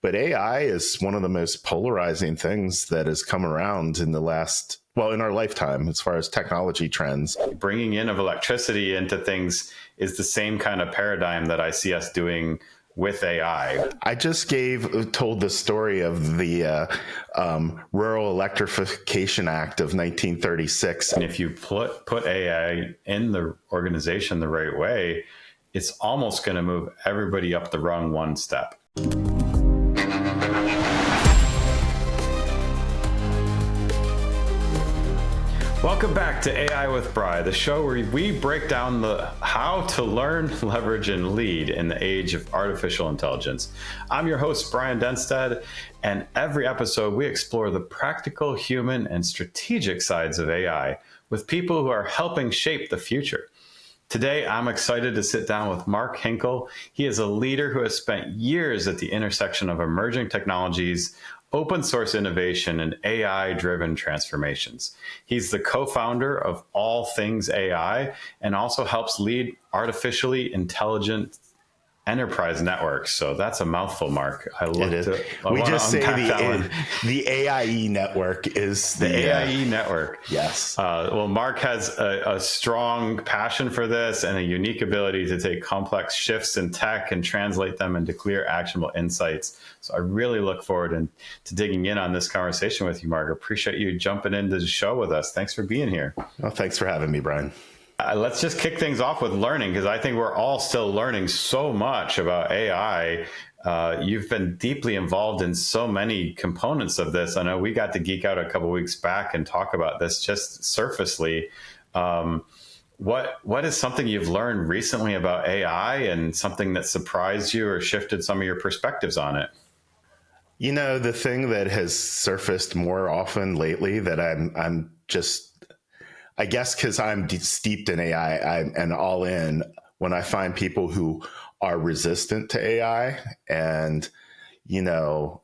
But AI is one of the most polarizing things that has come around in the last, well, in our lifetime, as far as technology trends. Bringing in of electricity into things is the same kind of paradigm that I see us doing with AI. I just told the story of the Rural Electrification Act of 1936. And if you put AI in the organization the right way, it's almost going to move everybody up the rung one step. Welcome back to AI with Bri, the show where we break down the how to learn, leverage, and lead in the age of artificial intelligence. I'm your host, Brian Denstead, and every episode we explore the practical, human, and strategic sides of AI with people who are helping shape the future. Today, I'm excited to sit down with Mark Hinkle. He is a leader who has spent years at the intersection of emerging technologies, open source innovation, and AI-driven transformations. He's the co-founder of All Things AI and also helps lead artificially intelligent enterprise networks. So that's a mouthful, Mark. We just say the AIE network is the AIE network. Yes. Well, Mark has a strong passion for this and a unique ability to take complex shifts in tech and translate them into clear, actionable insights. So I really look forward to digging in on this conversation with you, Mark. I appreciate you jumping into the show with us. Thanks for being here. Well, thanks for having me, Brian. Let's just kick things off with learning, because I think we're all still learning so much about AI. You've been deeply involved in so many components of this. I know we got to geek out a couple of weeks back and talk about this just surfacely. What is something you've learned recently about AI and something that surprised you or shifted some of your perspectives on it? You know, the thing that has surfaced more often lately that I'm just, I guess because I'm steeped in AI and all in, when I find people who are resistant to AI and, you know,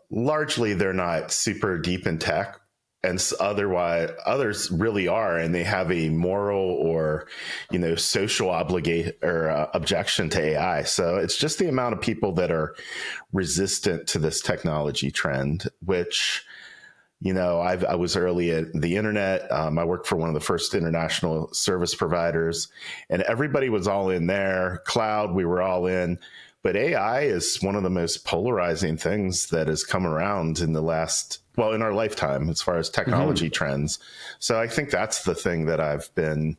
largely they're not super deep in tech, and otherwise others really are, and they have a moral or, you know, social objection to AI. So it's just the amount of people that are resistant to this technology trend, which, you know, I was early at the internet. I worked for one of the first international service providers, and everybody was all in there. Cloud, we were all in. But AI is one of the most polarizing things that has come around in the last, well, in our lifetime, as far as technology trends. So I think that's the thing that I've been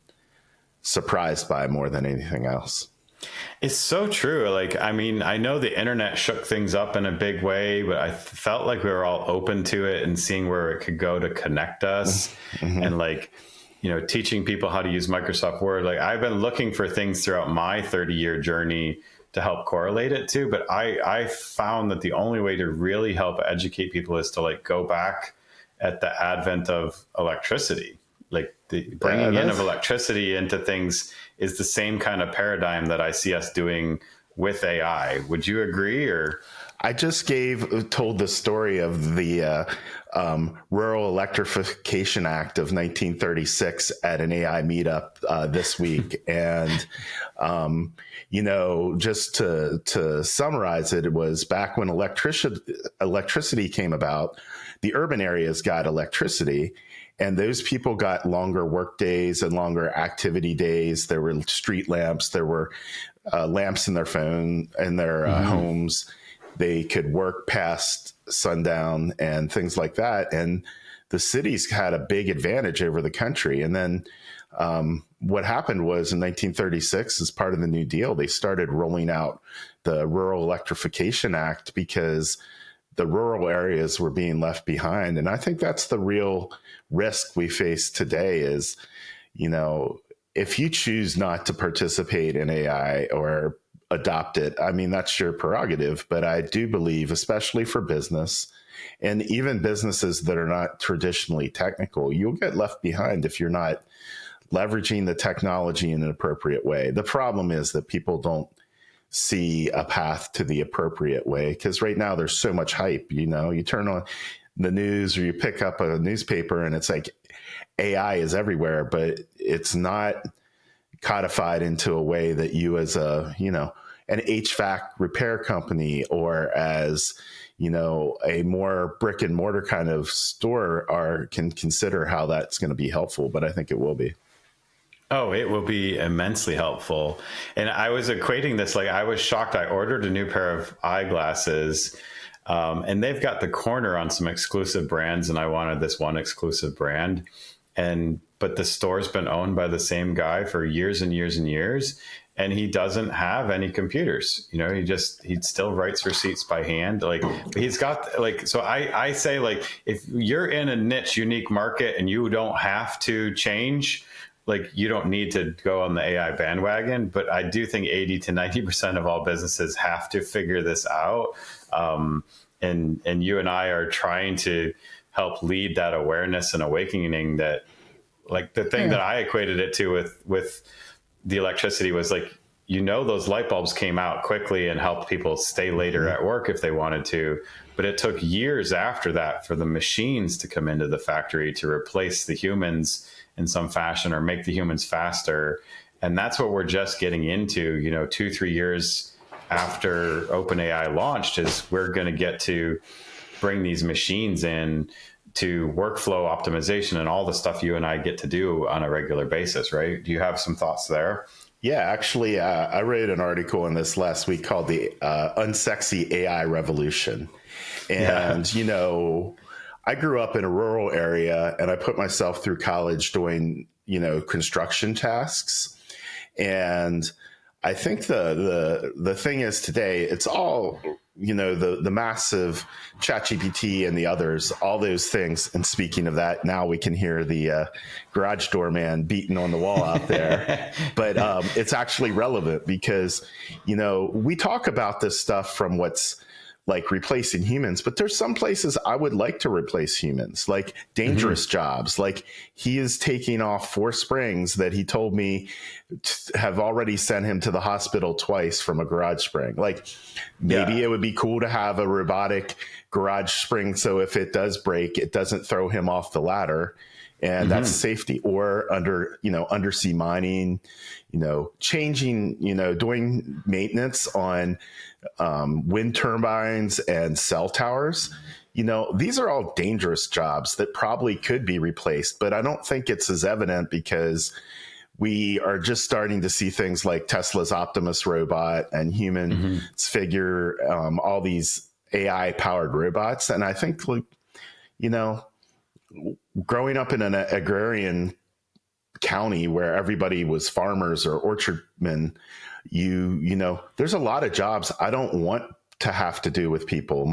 surprised by more than anything else. It's so true. Like, I mean, I know the internet shook things up in a big way, but I felt like we were all open to it and seeing where it could go to connect us. And like, you know, teaching people how to use Microsoft Word. Like, I've been looking for things throughout my 30-year journey to help correlate it to, but I found that the only way to really help educate people is to like go back at the advent of electricity. Like the bringing in of electricity into things is the same kind of paradigm that I see us doing with AI. Would you agree? Or I just told the story of the Rural Electrification Act of 1936 at an AI meetup this week. And, you know, just to summarize it, it was back when electricity came about, the urban areas got electricity. And those people got longer work days and longer activity days. There were street lamps. There were lamps in their phone, in their homes. They could work past sundown and things like that. And the cities had a big advantage over the country. And then what happened was in 1936, as part of the New Deal, they started rolling out the Rural Electrification Act because the rural areas were being left behind. And I think that's the real risk we face today is, you know, if you choose not to participate in AI or adopt it, I mean, that's your prerogative. But I do believe, especially for business and even businesses that are not traditionally technical, you'll get left behind if you're not leveraging the technology in an appropriate way. The problem is that people don't see a path to the appropriate way, because right now there's so much hype. You know, you turn on the news or you pick up a newspaper and it's like AI is everywhere, but it's not codified into a way that you as a, you know, an HVAC repair company or as, a more brick and mortar kind of store can consider how that's going to be helpful, but I think it will be. Oh, it will be immensely helpful. And I was equating this, like I was shocked. I ordered a new pair of eyeglasses, and they've got the corner on some exclusive brands, and I wanted this one exclusive brand. But the store's been owned by the same guy for years and years and years, and he doesn't have any computers. He still writes receipts by hand. Like he's got so I say, like, if you're in a niche, unique market and you don't have to change, like you don't need to go on the AI bandwagon. But I do think 80 to 90% of all businesses have to figure this out. And you and I are trying to help lead that awareness and awakening. That, like, the thing that I equated it to with the electricity was, like, those light bulbs came out quickly and helped people stay later at work if they wanted to. But it took years after that for the machines to come into the factory to replace the humans in some fashion or make the humans faster. And that's what we're just getting into, 2-3 years after OpenAI launched, is we're going to get to bring these machines in to workflow optimization and all the stuff you and I get to do on a regular basis, right? Do you have some thoughts there? Yeah, actually, I read an article in this last week called the Unsexy AI Revolution. And, I grew up in a rural area and I put myself through college doing, construction tasks. And I think the thing is today, it's all, the massive ChatGPT and the others, all those things. And speaking of that, now we can hear the garage door man beating on the wall out there. But it's actually relevant because, we talk about this stuff from what's like replacing humans, but there's some places I would like to replace humans, like dangerous jobs. Like he is taking off 4 springs that he told me have already sent him to the hospital twice from a garage spring. Like maybe it would be cool to have a robotic garage spring, so if it does break, it doesn't throw him off the ladder. And that's safety. Or undersea mining, changing, doing maintenance on wind turbines and cell towers. These are all dangerous jobs that probably could be replaced, but I don't think it's as evident because we are just starting to see things like Tesla's Optimus robot and Humans Figure, all these AI powered robots. And I think, growing up in an agrarian county where everybody was farmers or orchardmen, there's a lot of jobs I don't want to have to do with people.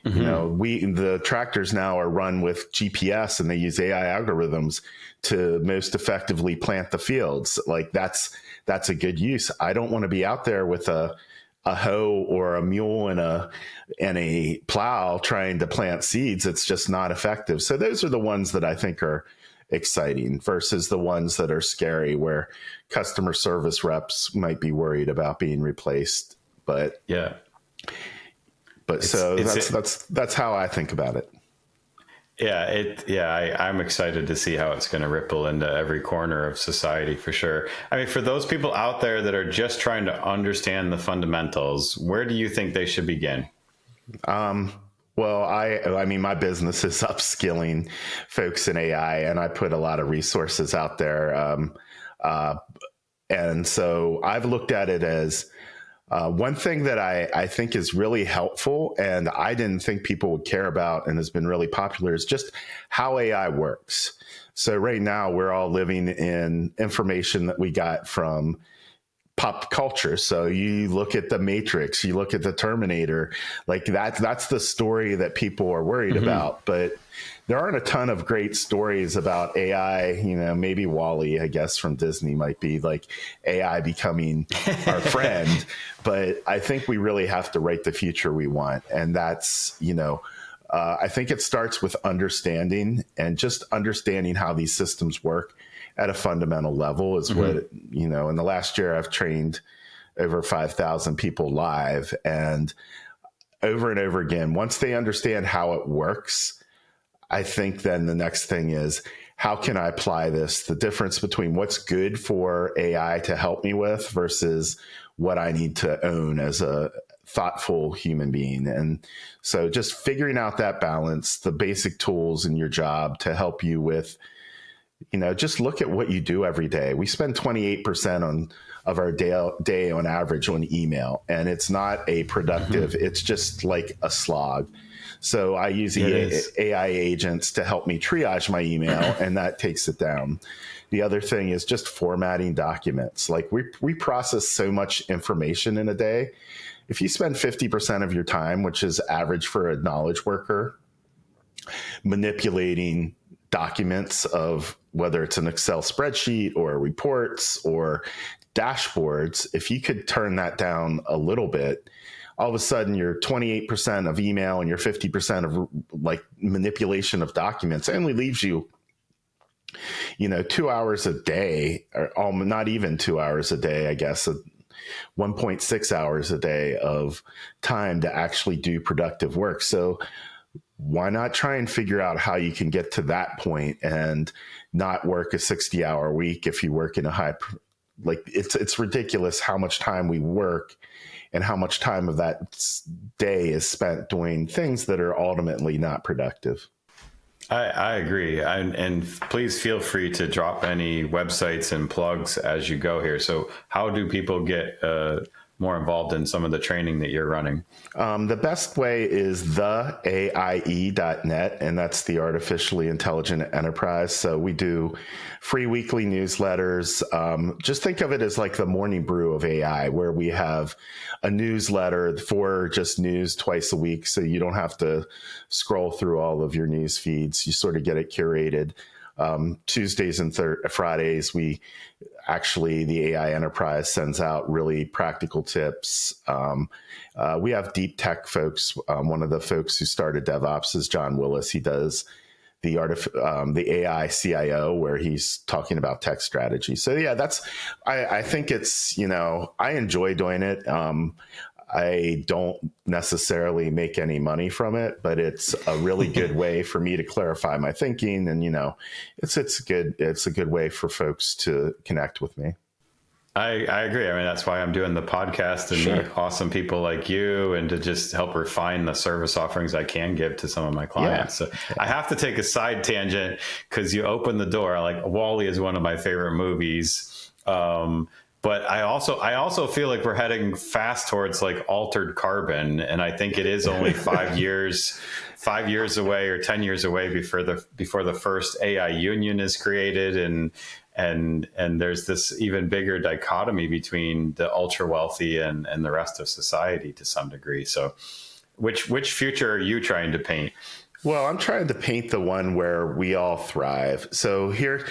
The tractors now are run with GPS and they use AI algorithms to most effectively plant the fields. Like that's a good use. I don't want to be out there with a hoe or a mule and a plow trying to plant seeds. It's just not effective. So those are the ones that I think are exciting versus the ones that are scary, where customer service reps might be worried about being replaced. But that's how I think about it. I'm excited to see how it's going to ripple into every corner of society for sure. I mean, for those people out there that are just trying to understand the fundamentals, where do you think they should begin? Well, I mean, my business is upskilling folks in AI, and I put a lot of resources out there. And so I've looked at it as one thing that I think is really helpful, and I didn't think people would care about and has been really popular, is just how AI works. So right now we're all living in information that we got from pop culture. So you look at the Matrix, you look at the Terminator, like that's the story that people are worried about. But there aren't a ton of great stories about AI. Maybe WALL-E, I guess, from Disney might be like AI becoming our friend. But I think we really have to write the future we want. And that's, I think it starts with understanding, and just understanding how these systems work at a fundamental level is what, in the last year I've trained over 5,000 people live, and over again, once they understand how it works, I think then the next thing is, how can I apply this? The difference between what's good for AI to help me with versus what I need to own as a thoughtful human being. And so just figuring out that balance, the basic tools in your job to help you with, just look at what you do every day. We spend 28% of our day on average on email, and it's not a productive, it's just like a slog. So I use AI agents to help me triage my email, and that takes it down. The other thing is just formatting documents. Like we process so much information in a day. If you spend 50% of your time, which is average for a knowledge worker, manipulating documents of whether it's an Excel spreadsheet or reports or dashboards, if you could turn that down a little bit, all of a sudden your 28% of email and your 50% of like manipulation of documents only leaves you, 2 hours a day, or not even 2 hours a day, I guess, 1.6 hours a day of time to actually do productive work. So why not try and figure out how you can get to that point and not work a 60-hour week if you work in a it's ridiculous how much time we work and how much time of that day is spent doing things that are ultimately not productive. I agree. And please feel free to drop any websites and plugs as you go here. So how do people get more involved in some of the training that you're running? The best way is theaie.net, and that's the Artificially Intelligent Enterprise. So we do free weekly newsletters. Just think of it as like the morning brew of AI, where we have a newsletter for just news twice a week. So you don't have to scroll through all of your news feeds. You sort of get it curated. Tuesdays and Fridays, the AI Enterprise sends out really practical tips. We have deep tech folks. One of the folks who started DevOps is John Willis. He does the AI CIO, where he's talking about tech strategy. So yeah, I think it's, I enjoy doing it. I don't necessarily make any money from it, but it's a really good way for me to clarify my thinking. And, it's a good way for folks to connect with me. I agree. I mean, that's why I'm doing the podcast and meet awesome people like you, and to just help refine the service offerings I can give to some of my clients. Yeah. So I have to take a side tangent because you opened the door. Like, WALL-E is one of my favorite movies. But I also feel like we're heading fast towards like altered carbon. And I think it is only 5 years away or 10 years away before the first AI union is created. And there's this even bigger dichotomy between the ultra wealthy and the rest of society to some degree. So which future are you trying to paint? Well, I'm trying to paint the one where we all thrive. So here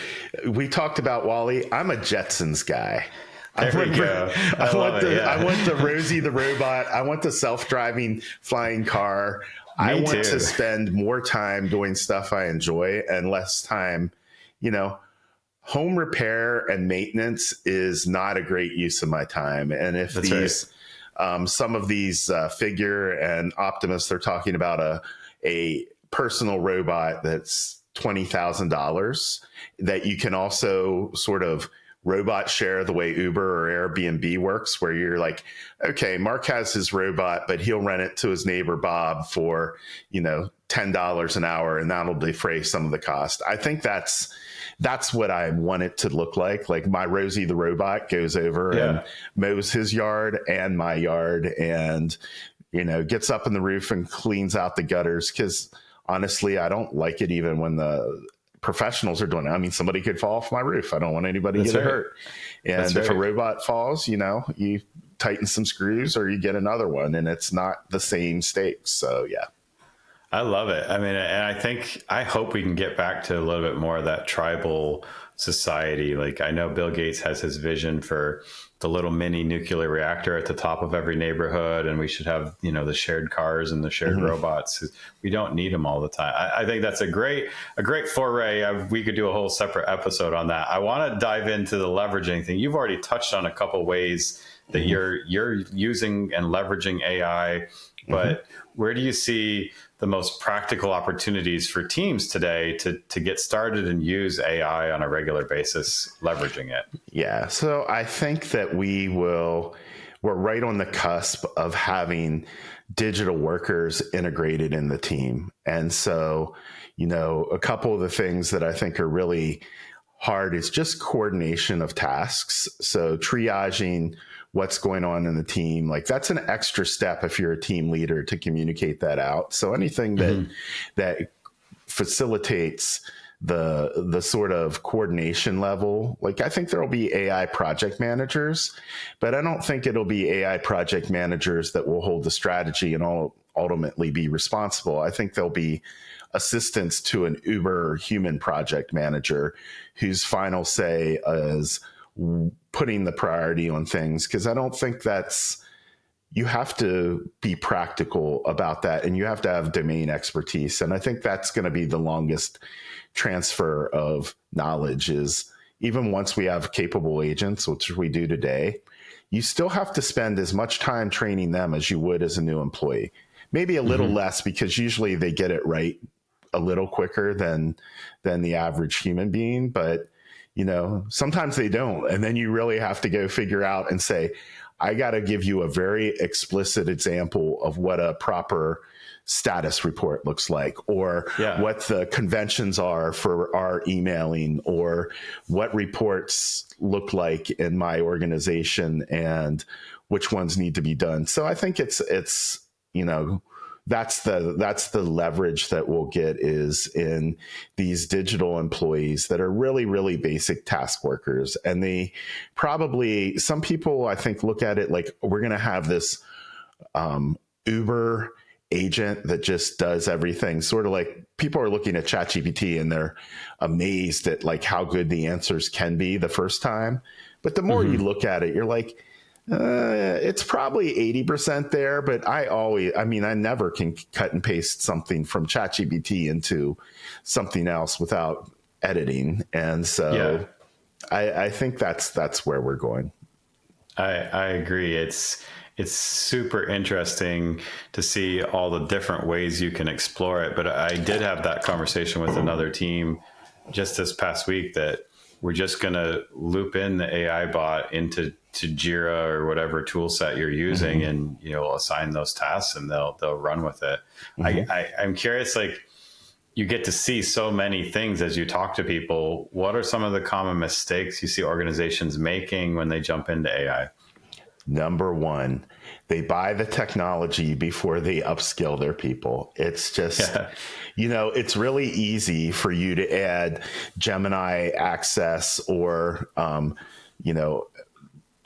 we talked about WALL-E. I'm a Jetsons guy. I want the Rosie the robot. I want the self-driving flying car. I want to spend more time doing stuff I enjoy and less time, home repair and maintenance is not a great use of my time. And if some of these Figure and Optimus, they're talking about a personal robot that's $20,000 that you can also sort of robot share the way Uber or Airbnb works, where you're like, okay, Mark has his robot, but he'll rent it to his neighbor Bob for, $10 an hour, and that'll defray some of the cost. I think that's what I want it to look like. Like my Rosie the robot goes over and mows his yard and my yard, and gets up in the roof and cleans out the gutters. Because honestly, I don't like it even when the professionals are doing it. I mean, somebody could fall off my roof. I don't want anybody to get hurt. And if a robot falls, you tighten some screws or you get another one, and it's not the same stakes. So yeah. I love it. I mean, and I hope we can get back to a little bit more of that tribal society. Like, I know Bill Gates has his vision for the little mini nuclear reactor at the top of every neighborhood, and we should have, the shared cars and the shared robots. We don't need them all the time. I think that's a great foray. We could do a whole separate episode on that. I want to dive into the leveraging thing. You've already touched on a couple ways that you're using and leveraging AI, but where do you see the most practical opportunities for teams today to get started and use AI on a regular basis, leveraging it? Yeah. So I think that we will we're right on the cusp of having digital workers integrated in the team. And so, a couple of the things that I think are really hard is just coordination of tasks. So triaging what's going on in the team, like that's an extra step if you're a team leader to communicate that out. So anything that facilitates the sort of coordination level, like I think there'll be AI project managers, but I don't think it'll be AI project managers that will hold the strategy and ultimately be responsible. I think there'll be assistants to an uber human project manager whose final say is putting the priority on things. Cause I don't think you have to be practical about that, and you have to have domain expertise. And I think that's going to be the longest transfer of knowledge is even once we have capable agents, which we do today, you still have to spend as much time training them as you would as a new employee. Maybe a little less, because usually they get it right a little quicker than the average human being. But, sometimes they don't. And then you really have to go figure out and say, I got to give you a very explicit example of what a proper status report looks like, or what the conventions are for our emailing, or what reports look like in my organization and which ones need to be done. So I think it's that's the leverage that we'll get is in these digital employees that are really, really basic task workers. And they probably, some people I think look at it like we're going to have this Uber agent that just does everything. Sort of like people are looking at ChatGPT and they're amazed at like how good the answers can be the first time. But the more you look at it, you're like, it's probably 80% there, but I never can cut and paste something from ChatGPT into something else without editing. And so I think that's where we're going. I agree. It's super interesting to see all the different ways you can explore it. But I did have that conversation with another team just this past week that we're just going to loop in the AI bot into Jira or whatever tool set you're using, and assign those tasks and they'll run with it. I'm curious, like you get to see so many things as you talk to people. What are some of the common mistakes you see organizations making when they jump into AI? Number one, they buy the technology before they upskill their people. It's just, it's really easy for you to add Gemini access or,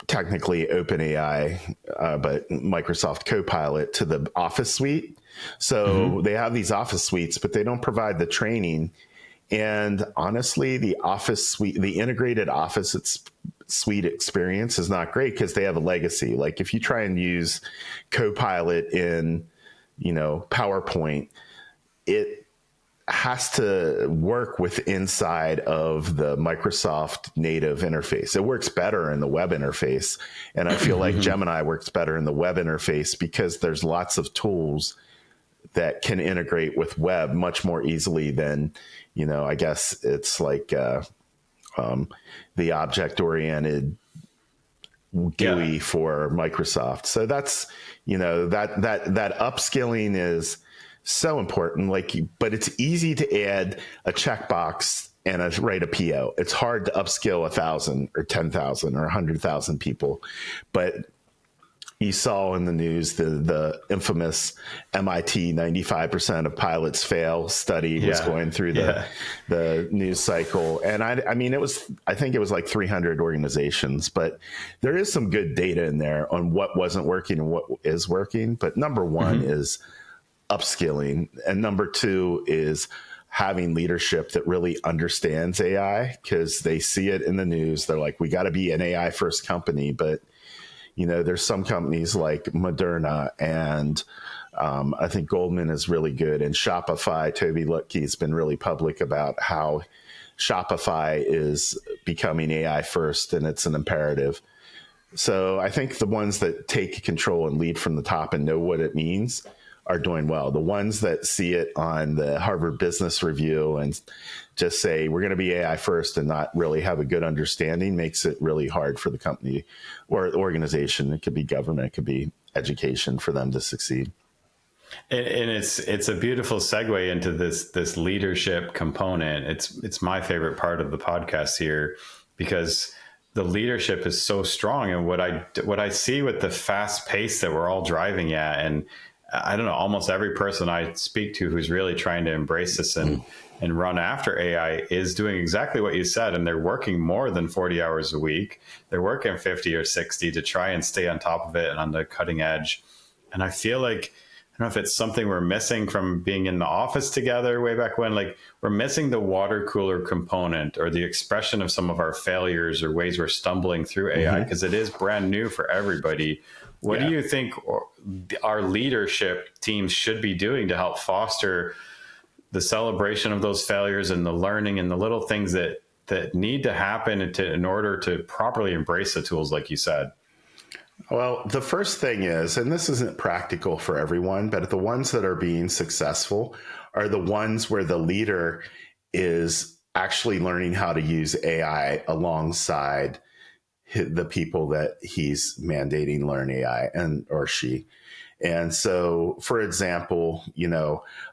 technically OpenAI, but Microsoft Copilot to the Office suite. So they have these Office suites, but they don't provide the training. And honestly, the Office suite, the integrated Office suite experience is not great because they have a legacy. Like if you try and use Copilot in, PowerPoint, it has to work with inside of the Microsoft native interface. It works better in the web interface. And I feel like Gemini works better in the web interface because there's lots of tools that can integrate with web much more easily than, I guess it's like the object-oriented GUI for Microsoft. So that's, that upskilling is so important. But it's easy to add a checkbox and write a PO. It's hard to upskill 1,000 or 10,000 or 100,000 people. But you saw in the news the infamous MIT 95% of pilots fail study was going through the news cycle. And I think it was like 300 organizations, but there is some good data in there on what wasn't working and what is working. But number one is upskilling. And number two is having leadership that really understands AI, because they see it in the news. They're like, we got to be an AI first company. But, there's some companies like Moderna and I think Goldman is really good. And Shopify, Toby Lutke's been really public about how Shopify is becoming AI first, and it's an imperative. So I think the ones that take control and lead from the top and know what it means are doing well. The ones that see it on the Harvard Business Review and just say we're going to be AI first and not really have a good understanding makes it really hard for the company or organization. It could be government, it could be education for them to succeed. And it's a beautiful segue into this leadership component. It's my favorite part of the podcast here, because the leadership is so strong. And what I see with the fast pace that we're all driving at, and I don't know, almost every person I speak to who's really trying to embrace this and run after AI is doing exactly what you said. And they're working more than 40 hours a week. They're working 50 or 60 to try and stay on top of it and on the cutting edge. And I feel like, I don't know if it's something we're missing from being in the office together way back when, like we're missing the water cooler component or the expression of some of our failures or ways we're stumbling through AI, because it is brand new for everybody. What do you think our leadership teams should be doing to help foster the celebration of those failures and the learning and the little things that need to happen in order to properly embrace the tools, like you said? Well, the first thing is, and this isn't practical for everyone, but the ones that are being successful are the ones where the leader is actually learning how to use AI alongside the people that he's mandating learn AI or she. And so, for example,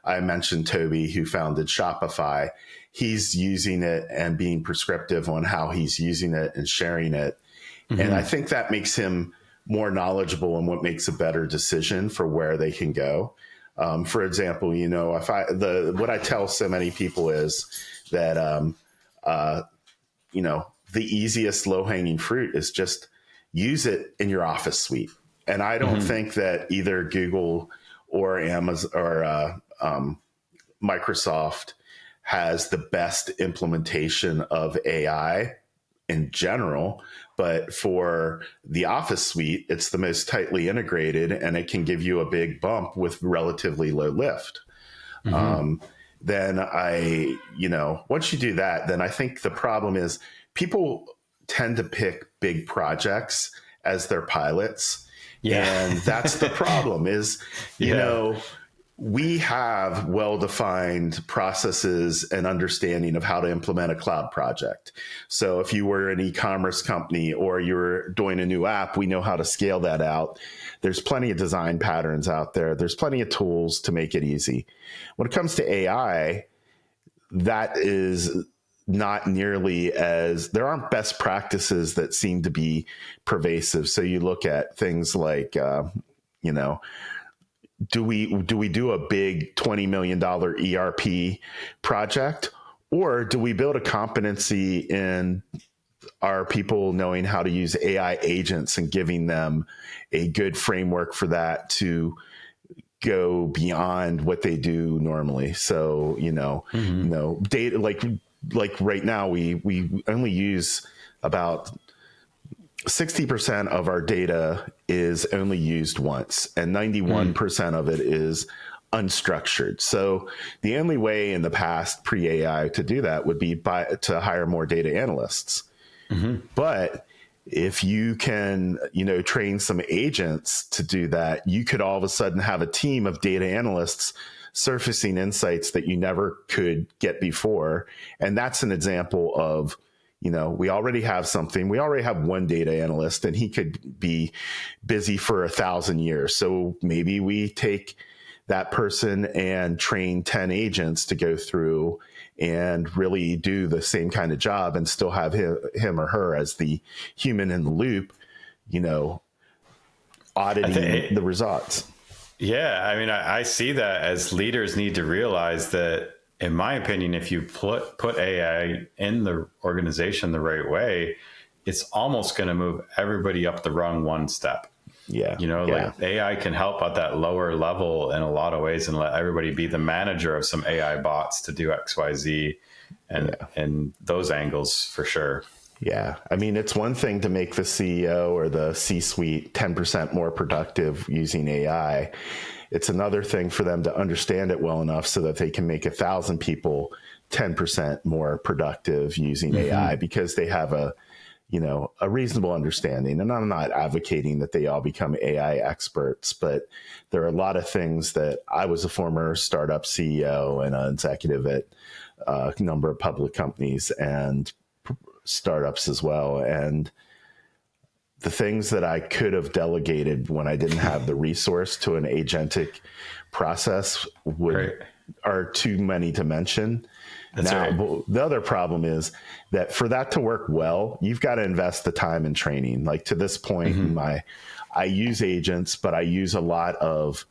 I mentioned Toby, who founded Shopify. He's using it and being prescriptive on how he's using it and sharing it. And I think that makes him more knowledgeable and what makes a better decision for where they can go. For example, what I tell so many people is that, the easiest low hanging fruit is just use it in your office suite. And I don't think that either Google or Amazon or Microsoft has the best implementation of AI in general, but for the office suite, it's the most tightly integrated and it can give you a big bump with relatively low lift. Then once you do that, then I think the problem is people tend to pick big projects as their pilots. Yeah. And that's the problem is, we have well-defined processes and understanding of how to implement a cloud project. So if you were an e-commerce company or you're doing a new app, we know how to scale that out. There's plenty of design patterns out there. There's plenty of tools to make it easy. When it comes to AI, that is not nearly there aren't best practices that seem to be pervasive. So you look at things like, do we do a big $20 million ERP project, or do we build a competency in our people knowing how to use AI agents and giving them a good framework for that to go beyond what they do normally? So, data, like right now, we only use about 60% of our data is only used once, and 91% of it is unstructured. So the only way in the past pre-AI to do that would be to hire more data analysts. But if you can, train some agents to do that, you could all of a sudden have a team of data analysts surfacing insights that you never could get before. And that's an example of, we already have something. We already have one data analyst and he could be busy for 1,000 years. So maybe we take that person and train 10 agents to go through and really do the same kind of job and still have him or her as the human in the loop, auditing the results. Yeah. I mean, I see that as leaders need to realize that, in my opinion, if you put AI in the organization the right way, it's almost going to move everybody up the rung one step. Yeah. Like AI can help at that lower level in a lot of ways and let everybody be the manager of some AI bots to do X, Y, Z and those angles for sure. Yeah. I mean, it's one thing to make the CEO or the C-suite 10% more productive using AI. It's another thing for them to understand it well enough so that they can make 1,000 people 10% more productive using AI, because they have a a reasonable understanding. And I'm not advocating that they all become AI experts, but there are a lot of things that I was a former startup CEO and an executive at a number of public companies and startups as well. And the things that I could have delegated when I didn't have the resource to an agentic process are too many to mention. That's now, right. The other problem is that for that to work well, you've got to invest the time in training. Like to this point, I use agents, but I use a lot of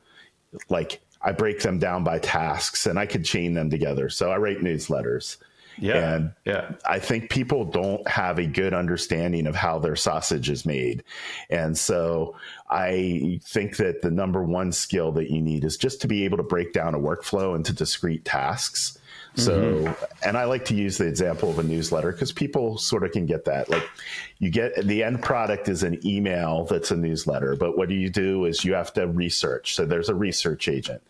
I break them down by tasks and I could chain them together. So I write newsletters. And I think people don't have a good understanding of how their sausage is made. And so I think that the number one skill that you need is just to be able to break down a workflow into discrete tasks. So, and I like to use the example of a newsletter because people sort of can get that. Like you get the end product is an email that's a newsletter, but what you do is you have to research. So there's a research agent.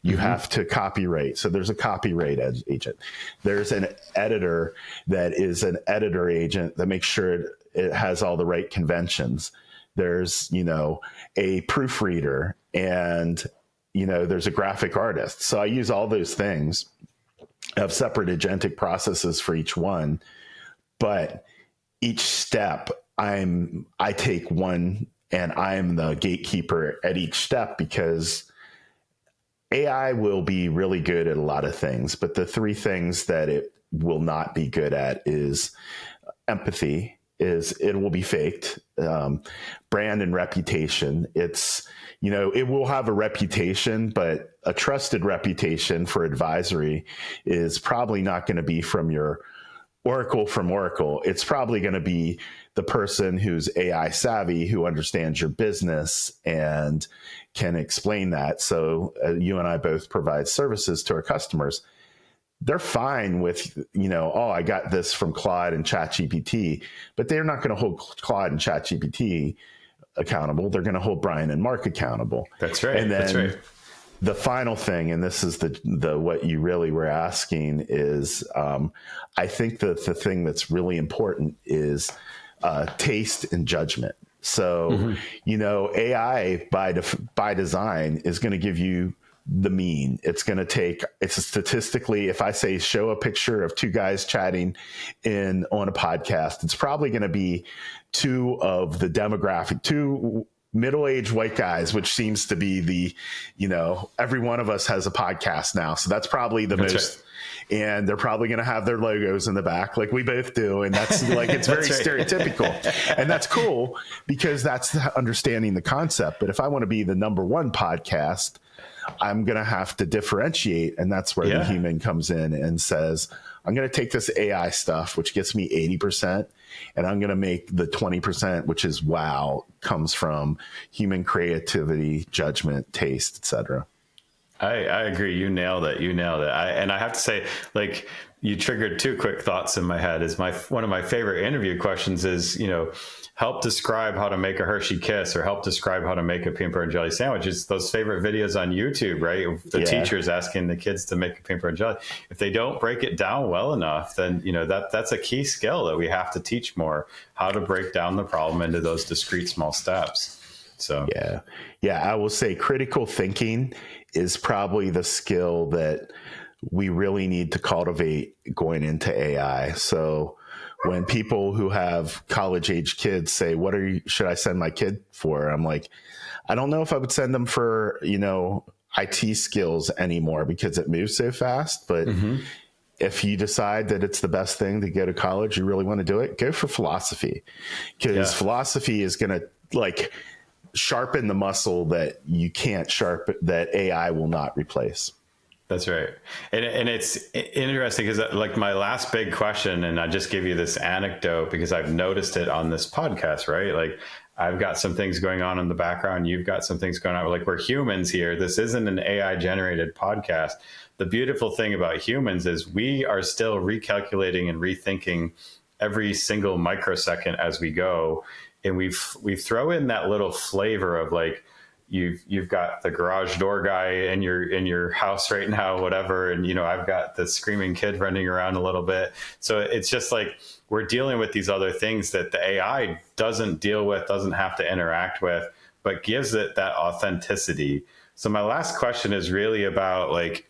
You have to copyright. So there's a copyright agent. There's an editor that is an editor agent that makes sure it has all the right conventions. There's, a proofreader and, there's a graphic artist. So I use all those things. Have separate agentic processes for each one, but each step I take one and I'm the gatekeeper at each step because AI will be really good at a lot of things, but the three things that it will not be good at is empathy. It will be faked. Brand and reputation. It will have a reputation, but a trusted reputation for advisory is probably not going to be from your Oracle from Oracle. It's probably going to be the person who's AI savvy, who understands your business and can explain that. So you and I both provide services to our customers. They're fine with, I got this from Claude and ChatGPT, but they're not going to hold Claude and ChatGPT accountable. They're going to hold Brian and Mark accountable. That's right. And then that's right. The final thing, and this is the what you really were asking is, I think that the thing that's really important is taste and judgment. So, AI by design is going to give you the mean. It's statistically, if I say show a picture of two guys chatting on a podcast, it's probably going to be two middle-aged white guys, which seems to be every one of us has a podcast now. So that's probably the most, right. And they're probably going to have their logos in the back like we both do. And that's it's very stereotypical. And that's cool because that's understanding the concept. But if I want to be the number one podcast, I'm going to have to differentiate. And that's where the human comes in and says, I'm going to take this AI stuff, which gets me 80%, and I'm going to make the 20%, which is comes from human creativity, judgment, taste, etc. I agree. You nailed it. And I have to say, you triggered two quick thoughts in my head. One of my favorite interview questions is, help describe how to make a Hershey Kiss or help describe how to make a peanut butter and jelly sandwich. It's those favorite videos on YouTube, right? The teachers asking the kids to make a peanut butter and jelly. If they don't break it down well enough, then, that's a key skill that we have to teach more, how to break down the problem into those discrete small steps. So, I will say critical thinking is probably the skill that we really need to cultivate going into AI. So when people who have college age kids say, should I send my kid for? I'm like, I don't know if I would send them for, IT skills anymore because it moves so fast. But if you decide that it's the best thing to go to college, you really want to do it, go for philosophy, because philosophy is going to sharpen the muscle that you can't sharpen, that AI will not replace. That's right. And it's interesting because my last big question, and I just give you this anecdote because I've noticed it on this podcast, right? I've got some things going on in the background. You've got some things going on. We're humans here. This isn't an AI generated podcast. The beautiful thing about humans is we are still recalculating and rethinking every single microsecond as we go. And we throw in that little flavor of you've got the garage door guy in your house right now, whatever, and I've got the screaming kid running around a little bit. So it's just like we're dealing with these other things that the AI doesn't deal with, doesn't have to interact with, but gives it that authenticity. So my last question is really about like,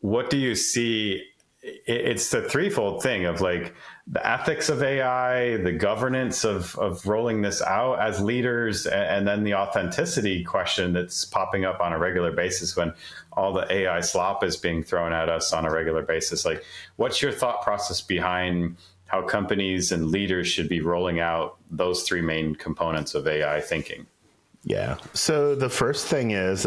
what do you see? It's the threefold thing of like the ethics of AI, the governance of rolling this out as leaders, and then the authenticity question that's popping up on a regular basis when all the AI slop is being thrown at us on a regular basis. Like, what's your thought process behind how companies and leaders should be rolling out those three main components of AI thinking? Yeah. So the first thing is,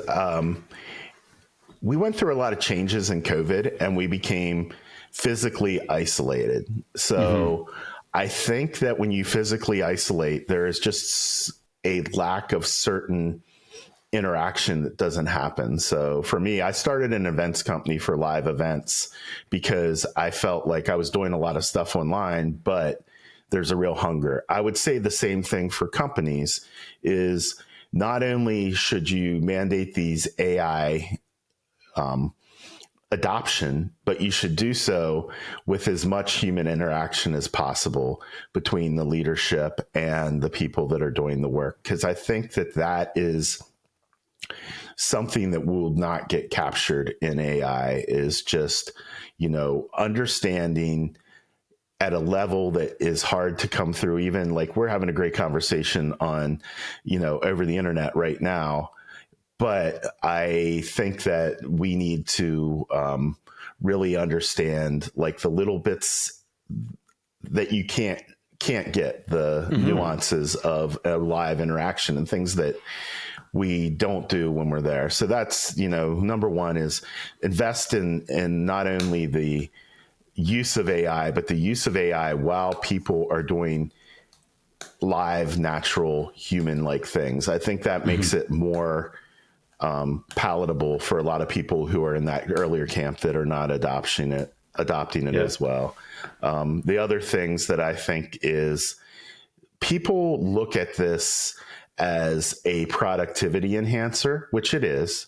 we went through a lot of changes in COVID and we became physically isolated. So I think that when you physically isolate, there is just a lack of certain interaction that doesn't happen. So for me, I started an events company for live events because I felt like I was doing a lot of stuff online, but there's a real hunger. I would say the same thing for companies is not only should you mandate these AI adoption, but you should do so with as much human interaction as possible between the leadership and the people that are doing the work. Because I think that that is something that will not get captured in AI is just, understanding at a level that is hard to come through. Even like we're having a great conversation on, over the internet right now. But I think that we need to really understand like the little bits that you can't get, the nuances of a live interaction and things that we don't do when we're there. So that's, number one is invest in not only the use of AI, but the use of AI while people are doing live, natural, human-like things. I think that makes it more palatable for a lot of people who are in that earlier camp that are not adopting it as well. The other things that I think is people look at this as a productivity enhancer, which it is,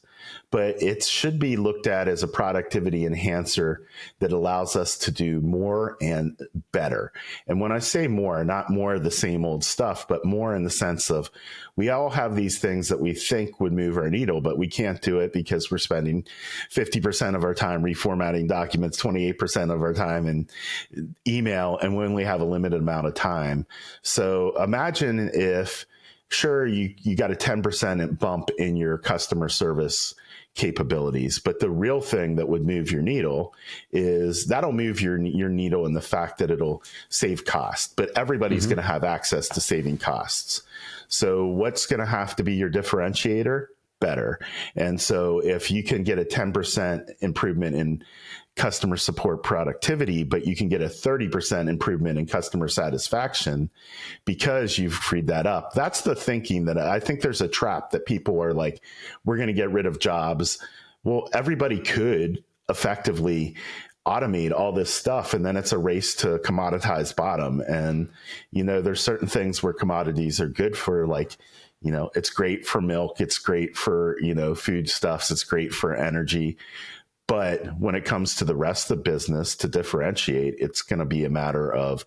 but it should be looked at as a productivity enhancer that allows us to do more and better. And when I say more, not more of the same old stuff, but more in the sense of we all have these things that we think would move our needle, but we can't do it because we're spending 50% of our time reformatting documents, 28% of our time in email, and we only have a limited amount of time. So imagine if, sure, you got a 10% bump in your customer service capabilities, but the real thing that would move your needle is that'll move your needle in the fact that it'll save cost, but everybody's going to have access to saving costs. So what's going to have to be your differentiator? Better. And so if you can get a 10% improvement in customer support productivity, but you can get a 30% improvement in customer satisfaction because you've freed that up. That's the thinking that I think there's a trap that people are like, we're going to get rid of jobs. Well, everybody could effectively automate all this stuff, and then it's a race to commoditize bottom. And, there's certain things where commodities are good for, like, it's great for milk. It's great for, foodstuffs. It's great for energy. But when it comes to the rest of the business, to differentiate, it's going to be a matter of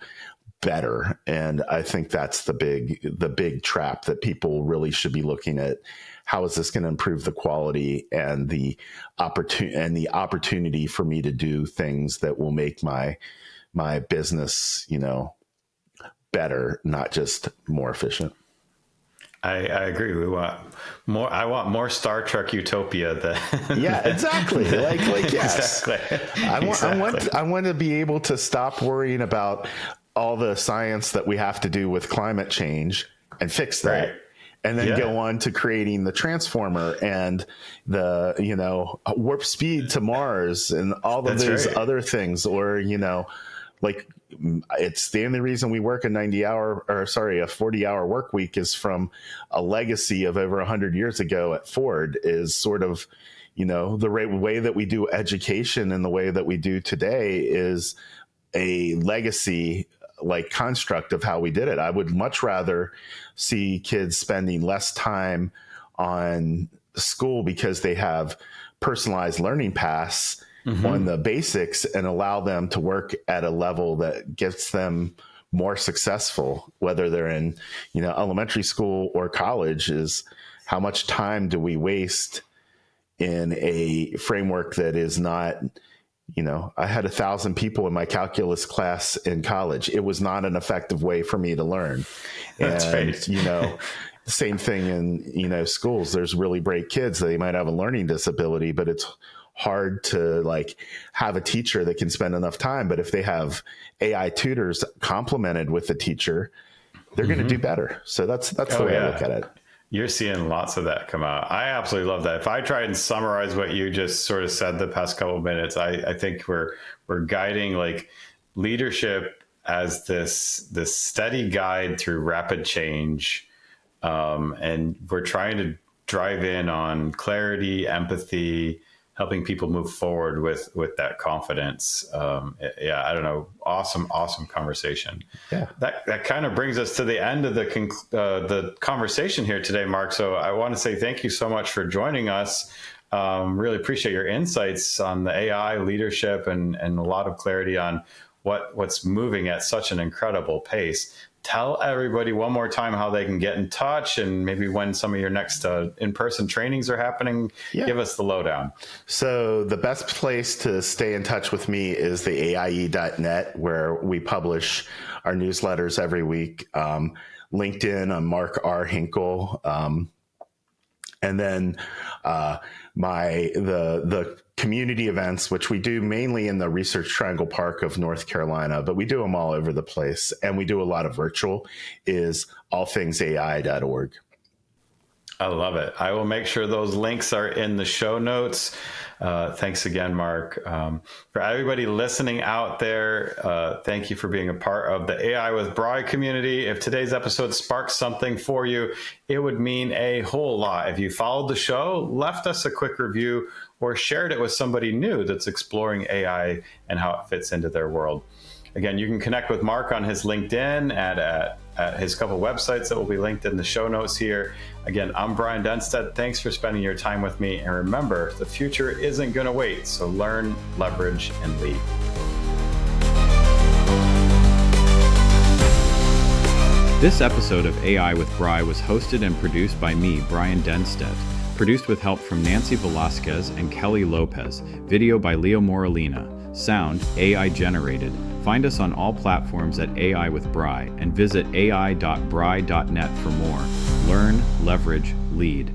better. And I think that's the big trap that people really should be looking at. How is this going to improve the quality and the opportunity for me to do things that will make my business, better, not just more efficient? I agree. We want more. I want more Star Trek utopia. Yeah, exactly. Like yes. Exactly. I want to be able to stop worrying about all the science that we have to do with climate change and fix that. Right. And then go on to creating the transformer and the, warp speed to Mars and all of those other things. Or, like, it's the only reason we work a 40-hour work week is from a legacy of over 100 years ago at Ford, is sort of, the way that we do education and the way that we do today is a legacy, like, construct of how we did it. I would much rather see kids spending less time on school because they have personalized learning paths on the basics and allow them to work at a level that gets them more successful, whether they're in, elementary school or college, is how much time do we waste in a framework that is not, I had 1,000 people in my calculus class in college. It was not an effective way for me to learn. That's right. Same thing in, schools. There's really bright kids. They might have a learning disability, but it's hard to have a teacher that can spend enough time. But if they have AI tutors complemented with the teacher, they're going to do better. So that's the way I look at it. You're seeing lots of that come out. I absolutely love that. If I try and summarize what you just sort of said the past couple of minutes, I think we're guiding leadership as this steady guide through rapid change. And we're trying to drive in on clarity, empathy, helping people move forward with that confidence. I don't know. Awesome conversation. Yeah. That kind of brings us to the end of the conversation here today, Mark. So I want to say thank you so much for joining us. Really appreciate your insights on the AI leadership and a lot of clarity on what's moving at such an incredible pace. Tell everybody one more time how they can get in touch and maybe when some of your next in-person trainings are happening. Yeah. Give us the lowdown. So the best place to stay in touch with me is the AIE.net, where we publish our newsletters every week. LinkedIn, I'm Mark R. Hinkle. And then the community events, which we do mainly in the Research Triangle Park of North Carolina, but we do them all over the place, and we do a lot of virtual, is allthingsai.org. I love it. I will make sure those links are in the show notes. Thanks again, Mark. For everybody listening out there, thank you for being a part of the AI with Bry community. If today's episode sparked something for you, it would mean a whole lot. If you followed the show, left us a quick review, or shared it with somebody new that's exploring AI and how it fits into their world. Again, you can connect with Mark on his LinkedIn at his couple websites that will be linked in the show notes here. Again, I'm Brian Denstead. Thanks for spending your time with me. And remember, the future isn't going to wait. So learn, leverage, and lead. This episode of AI with Bry was hosted and produced by me, Brian Denstead. Produced with help from Nancy Velasquez and Kelly Lopez. Video by Leo Moralina. Sound AI generated. Find us on all platforms at AI with Bry and visit ai.bry.net for more. Learn, leverage, lead.